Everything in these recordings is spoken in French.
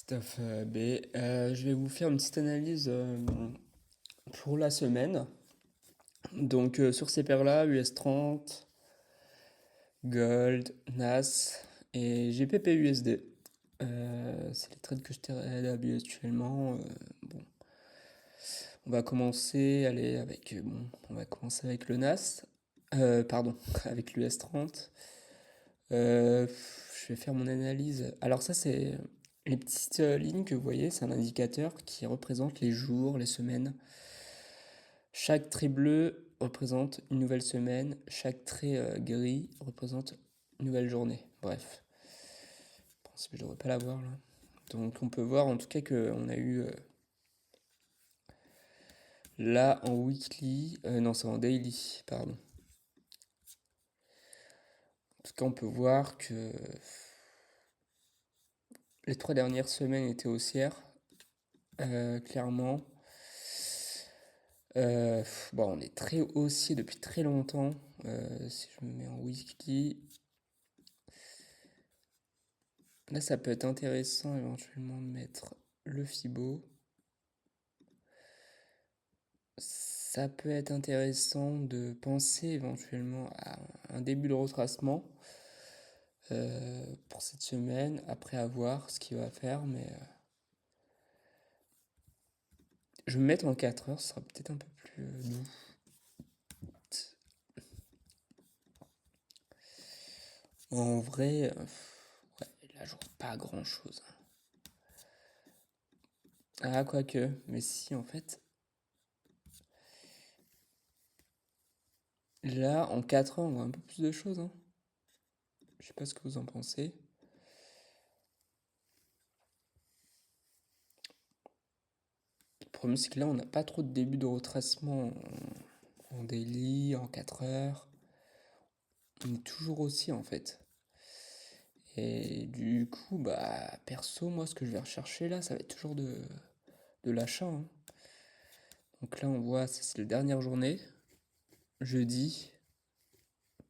Christophe B. Je vais vous faire une petite analyse pour la semaine. Donc sur ces paires-là, US30, Gold, NAS et GPP USD. C'est les trades que je t'ai actuellement. Bon, on va commencer, allez, on va commencer avec le NAS. Pardon, avec l'US30. Je vais faire mon analyse. Alors ça, c'est les petites lignes que vous voyez, c'est un indicateur qui représente les jours, les semaines. Chaque trait bleu représente une nouvelle semaine, chaque trait gris représente une nouvelle journée. Bref, en principe, je devrais pas l'avoir là. Donc on peut voir en tout cas qu'on a eu là en weekly, non c'est en daily, pardon. En tout cas on peut voir que les 3 dernières semaines étaient haussières, clairement. Bon, on est très haussier depuis très longtemps. Si je me mets en weekly, là ça peut être intéressant éventuellement de mettre le Fibo. Ça peut être intéressant de penser éventuellement à un début de retracement pour cette semaine, après avoir ce qu'il va faire, mais je vais me mettre en 4 heures, ce sera peut-être un peu plus doux. En vrai, ouais, là je vois pas grand-chose. Ah, quoique, mais si en fait, là en 4 heures on voit un peu plus de choses, hein. Je sais pas ce que vous en pensez. Le problème c'est que là on n'a pas trop de début de retracement en daily, en 4 heures. On est toujours aussi en fait. Et du coup, bah, perso, moi, ce que je vais rechercher là, ça va être toujours de l'achat, hein. Donc là, on voit, ça, c'est la dernière journée, jeudi,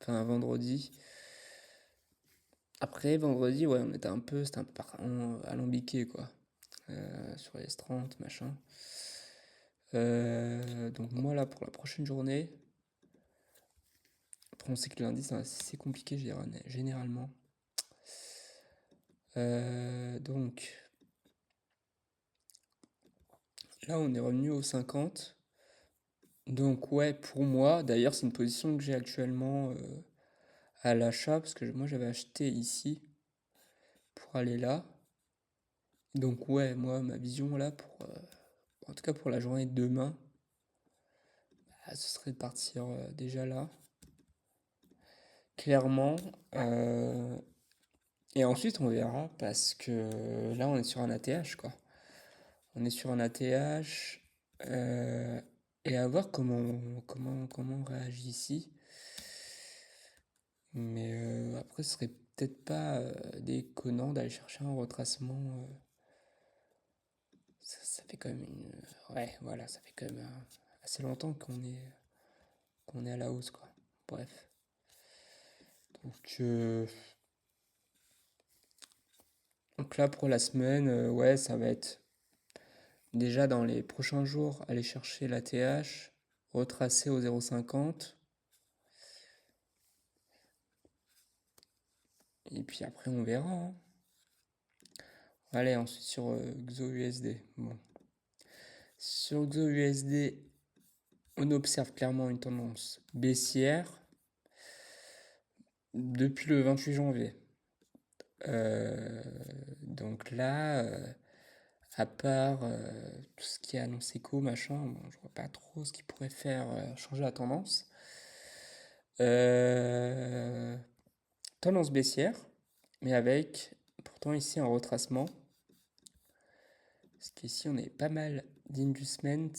enfin vendredi. Après, vendredi, ouais, c'était un peu alambiqué, quoi, sur les S30, machin. Donc moi, là, pour la prochaine journée, après, on sait que le lundi, c'est assez compliqué, généralement. Donc là, on est revenu aux 50. Donc ouais, pour moi, d'ailleurs, c'est une position que j'ai actuellement à l'achat, parce que moi j'avais acheté ici pour aller là. Donc ouais, moi ma vision là, en tout cas pour la journée de demain, bah, ce serait de partir déjà là, clairement. Euh, et ensuite on verra, parce que là on est sur un ATH quoi. On est sur un ATH, et à voir comment on réagit ici. Mais après, ce serait peut-être pas déconnant d'aller chercher un retracement. Ça fait quand même ouais, voilà, ça fait quand même assez longtemps qu'on est à la hausse, quoi. Bref. Donc, donc là, pour la semaine, ouais, ça va être déjà dans les prochains jours, aller chercher la TH, retracer au 0,50. Et puis après, on verra, hein. Allez, ensuite sur XOUSD. Bon. Sur XOUSD, on observe clairement une tendance baissière depuis le 28 janvier. Euh, donc là, à part tout ce qui est annoncé co, machin, bon, je vois pas trop ce qui pourrait faire changer la tendance. Euh, Tendance baissière, mais avec pourtant ici un retracement. Parce qu'ici on est pas mal d'inducement.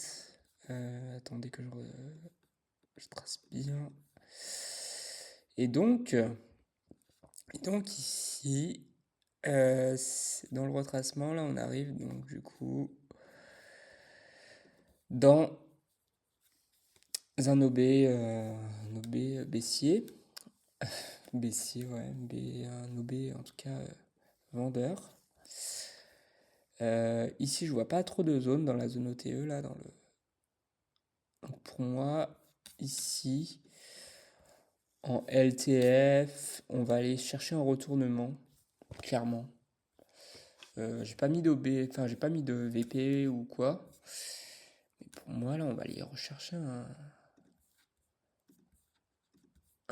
Attendez que je trace bien. Et donc, ici, dans le retracement, là on arrive donc du coup dans un OB baissier. Baissier, ouais, un OB en tout cas vendeur. Ici, je vois pas trop de zones dans la zone OTE, là, Donc pour moi, ici, en LTF, on va aller chercher un retournement, clairement. J'ai pas mis enfin, j'ai pas mis de VP ou quoi. Mais pour moi, là, on va aller rechercher un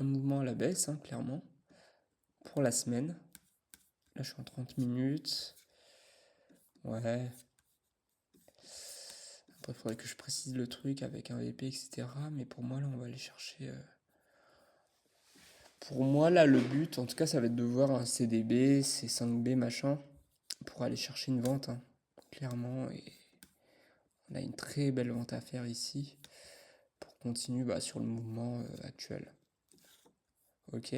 mouvement à la baisse, hein, clairement, pour la semaine. Là, je suis en 30 minutes. Ouais. Après, il faudrait que je précise le truc avec un VP, etc. Mais pour moi, là, on va aller chercher. Pour moi, là, le but, en tout cas, ça va être de voir un CDB, C5B, machin, pour aller chercher une vente, hein, clairement. Et on a une très belle vente à faire ici pour continuer sur le mouvement actuel. Ok.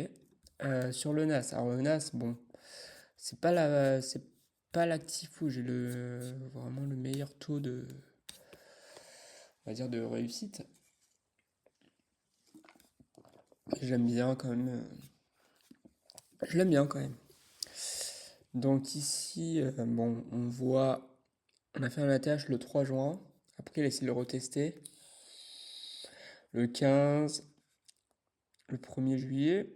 Sur le NAS. Alors, le NAS, bon, c'est pas l'actif où j'ai vraiment le meilleur taux on va dire, de réussite. J'aime bien quand même. Je l'aime bien quand même. Donc ici, bon, on a fait un ATH le 3 juin. Après, il a essayé de le retester le 15, le 1er juillet.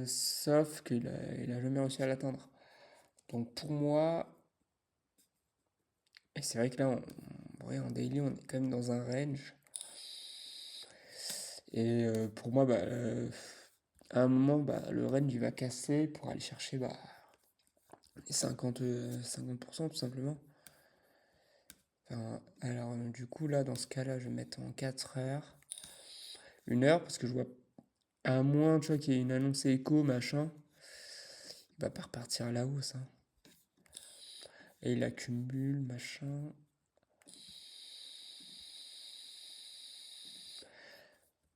Sauf il a jamais réussi à l'atteindre. Donc pour moi, et c'est vrai que là, ouais, en daily, on est quand même dans un range. Et pour moi, à un moment, le range il va casser pour aller chercher les 50% tout simplement. Enfin, alors du coup, là, dans ce cas-là, je vais mettre en 4 heures. 1 heure, parce que je vois, à moins, tu vois, qu'il y ait une annonce écho, machin, il va pas repartir à la hausse, hein. Et il accumule, machin.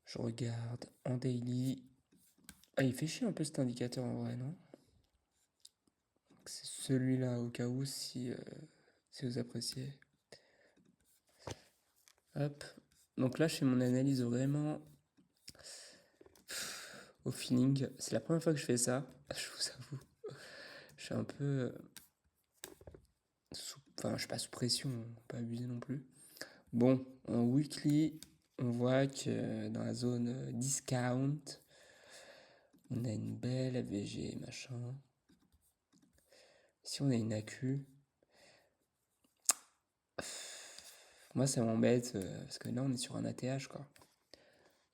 Je regarde en daily. Ah, il fait chier un peu cet indicateur en vrai, non? C'est celui-là, au cas où, si vous appréciez. Hop. Donc là, je fais mon analyse vraiment au feeling. C'est la première fois que je fais ça, je vous avoue. Je suis un peu enfin, je suis pas sous pression, pas abusé non plus. Bon, en weekly, on voit que dans la zone discount, on a une belle AVG, machin. Si on a une AQ, moi ça m'embête parce que là on est sur un ATH quoi.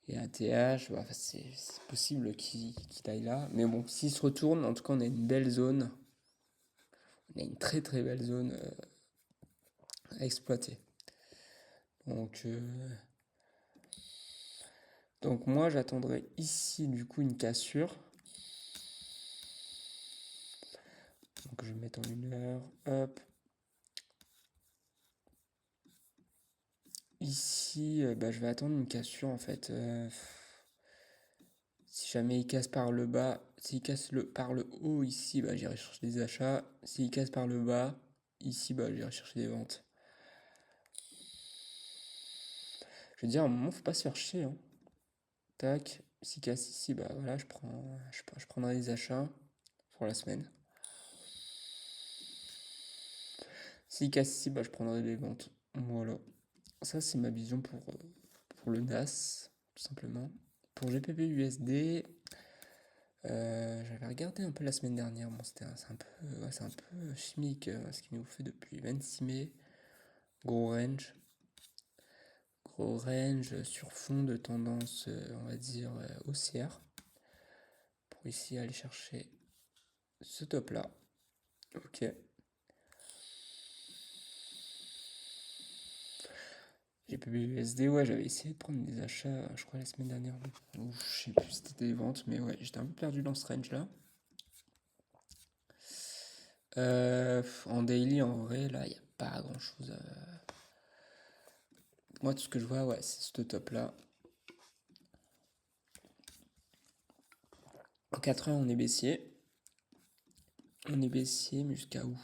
Et ATH, c'est possible qu'il aille là. Mais bon, s'il se retourne, en tout cas on a une belle zone. On a une très très belle zone à exploiter. Donc, donc moi j'attendrai ici du coup une cassure. Donc je vais mettre en 1 heure. Hop. Ici, je vais attendre une cassure en fait. Si jamais il casse par le bas, s'il casse par le haut ici, j'irai chercher des achats. S'il casse par le bas, ici, j'irai chercher des ventes. Je veux dire, à un moment, faut pas se faire chier, hein. Tac, s'il casse ici, voilà, je prendrai des achats pour la semaine. S'il casse ici, je prendrai des ventes. Voilà. Ça, c'est ma vision pour le NAS, tout simplement. Pour GPP USD, j'avais regardé un peu la semaine dernière. Bon, c'est un peu chimique ce qu'il nous fait depuis 26 mai. Gros range. Gros range sur fond de tendance, on va dire, haussière. Pour ici aller chercher ce top là. Ok. GPBUSD, ouais, j'avais essayé de prendre des achats, je crois, la semaine dernière. Ou je sais plus si c'était des ventes, mais ouais, j'étais un peu perdu dans ce range là. En daily, en vrai, là, il n'y a pas grand chose à. Moi, tout ce que je vois, ouais, c'est ce top là. En 4 heures, on est baissier. On est baissier, mais jusqu'à où?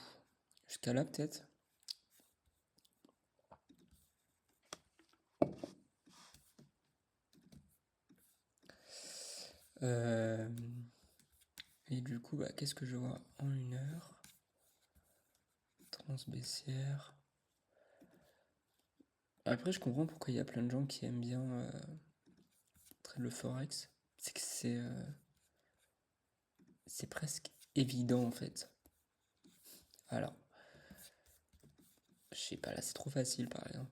Jusqu'à là, peut-être? Et du coup, qu'est-ce que je vois en 1 heure? tendance baissière. Après, je comprends pourquoi il y a plein de gens qui aiment bien trader le forex. C'est que c'est presque évident en fait. Alors, je sais pas, là c'est trop facile par exemple.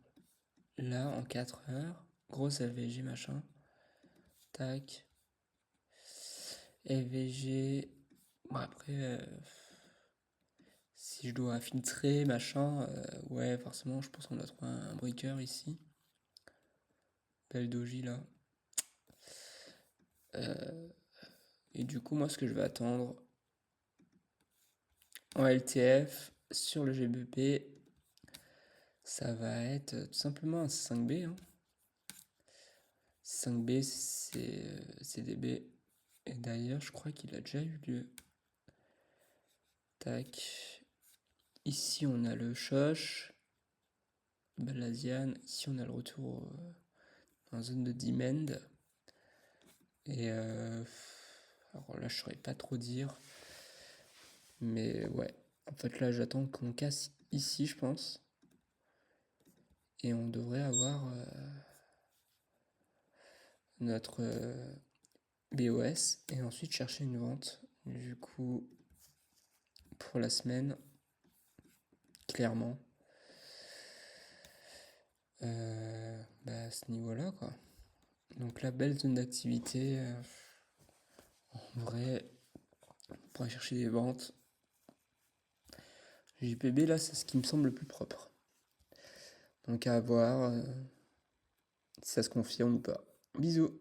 Là, en 4 heures, grosse LVG machin. Tac. LVG. Bon, après, si je dois filtrer machin, ouais, forcément, je pense qu'on doit trouver un breaker ici. Belle doji là. Et du coup, moi, ce que je vais attendre en LTF sur le GBP, ça va être tout simplement un 5B. 5B, c'est CDB. Et d'ailleurs, je crois qu'il a déjà eu lieu. Tac. Ici, on a le Shosh, Balasian. Ici, on a le retour en zone de demand. Et alors là, je saurais pas trop dire. Mais ouais. En fait, là, j'attends qu'on casse ici, je pense. Et on devrait avoir notre BOS. Et ensuite, chercher une vente. Du coup, pour la semaine, clairement. À ce niveau-là, quoi. Donc la belle zone d'activité, en vrai, on pourrait chercher des ventes. JPB, là, c'est ce qui me semble le plus propre. Donc à voir si ça se confirme ou pas. Bisous.